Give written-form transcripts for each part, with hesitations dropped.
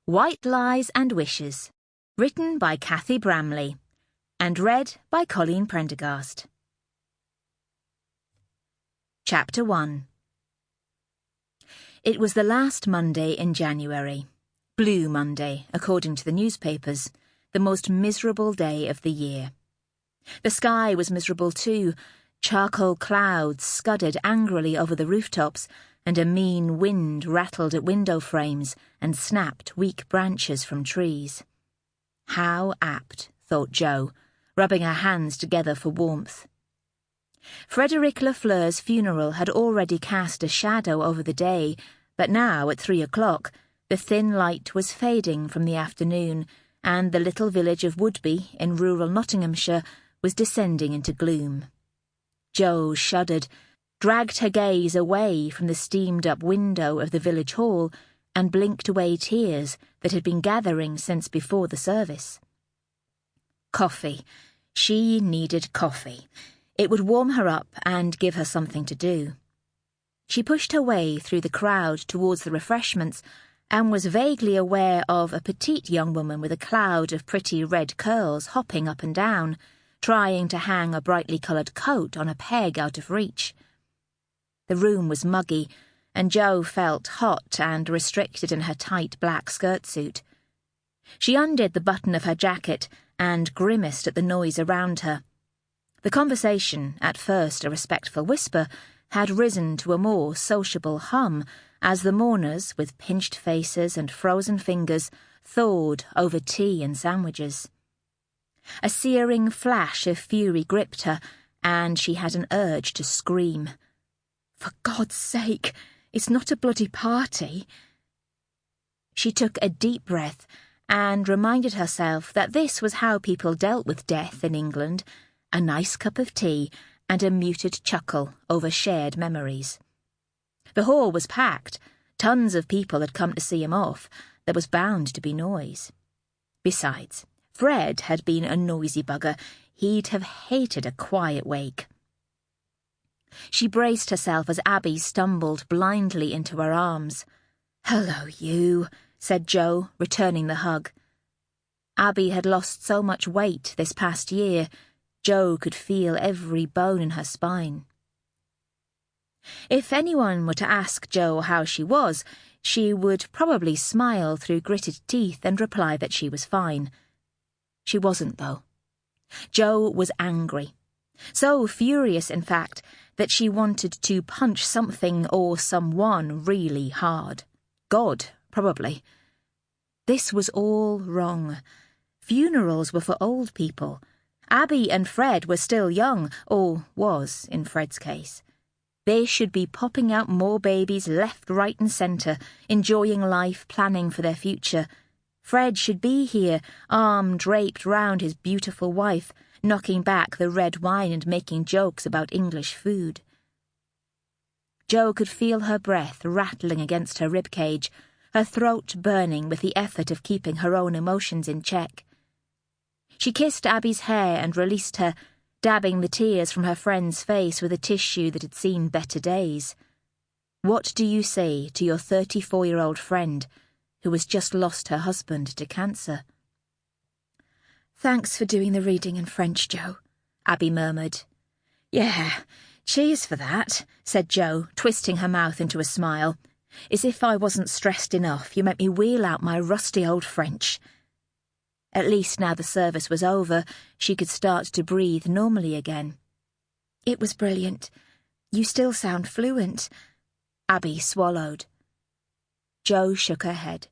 White Lies and Wishes, written by Cathy Bramley, and read by Colleen Prendergast. Chapter 1. It was the last Monday in January. Blue Monday, according to the newspapers, the most miserable day of the year. The sky was miserable too. Charcoal clouds scudded angrily over the rooftops, and a mean wind rattled at window frames and snapped weak branches from trees. How apt, thought Jo, rubbing her hands together for warmth. Frederick Lafleur's funeral had already cast a shadow over the day, but now, at 3 o'clock, the thin light was fading from the afternoon, and the little village of Woodby, in rural Nottinghamshire, was descending into gloom. Jo shuddered, dragged her gaze away from the steamed-up window of the village hall, and blinked away tears that had been gathering since before the service. Coffee. She needed coffee. It would warm her up and give her something to do. She pushed her way through the crowd towards the refreshments, and was vaguely aware of a petite young woman with a cloud of pretty red curls hopping up and down, trying to hang a brightly coloured coat on a peg out of reach. The room was muggy, and Jo felt hot and restricted in her tight black skirt-suit. She undid the button of her jacket and grimaced at the noise around her. The conversation, at first a respectful whisper, had risen to a more sociable hum as the mourners, with pinched faces and frozen fingers, thawed over tea and sandwiches. A searing flash of fury gripped her, and she had an urge to scream. "For God's sake, it's not a bloody party." She took a deep breath and reminded herself that this was how people dealt with death in England, a nice cup of tea and a muted chuckle over shared memories. The hall was packed. Tons of people had come to see him off. There was bound to be noise. Besides, Fred had been a noisy bugger. He'd have hated a quiet wake. She braced herself as Abby stumbled blindly into her arms. "Hello, you," said Jo, returning the hug. Abby had lost so much weight this past year. Jo could feel every bone in her spine. If anyone were to ask Jo how she was, she would probably smile through gritted teeth and reply that she was fine. She wasn't, though. Jo was angry. So furious, in fact, that she wanted to punch something or someone really hard. God, probably. This was all wrong. Funerals were for old people. Abby and Fred were still young, or was, in Fred's case. They should be popping out more babies left, right and centre, enjoying life, planning for their future. Fred should be here, arm draped round his beautiful wife, knocking back the red wine and making jokes about English food. Jo could feel her breath rattling against her ribcage, her throat burning with the effort of keeping her own emotions in check. She kissed Abby's hair and released her, dabbing the tears from her friend's face with a tissue that had seen better days. What do you say to your 34-year-old friend who has just lost her husband to cancer? "Thanks for doing the reading in French, Jo," Abby murmured. "Yeah, cheers for that," said Jo, twisting her mouth into a smile. "As if I wasn't stressed enough, you make me wheel out my rusty old French." At least now the service was over, she could start to breathe normally again. "It was brilliant. You still sound fluent." Abby swallowed. Jo shook her head.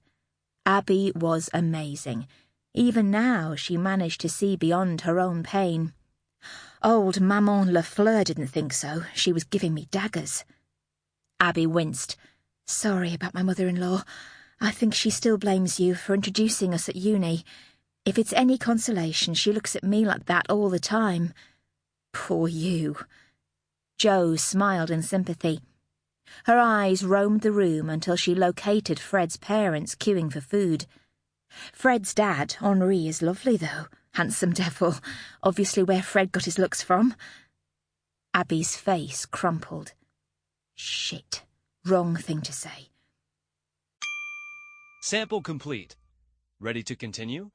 Abby was amazing. Even now she managed to see beyond her own pain. "Old Maman Lafleur didn't think so. She was giving me daggers." Abby winced. "Sorry about my mother-in-law. I think she still blames you for introducing us at uni. If it's any consolation, she looks at me like that all the time." "Poor you." Jo smiled in sympathy. Her eyes roamed the room until she located Fred's parents queuing for food. Fred's dad, Henri, is lovely, though. Handsome devil. Obviously where Fred got his looks from. Abby's face crumpled. Shit. Wrong thing to say. Sample complete. Ready to continue?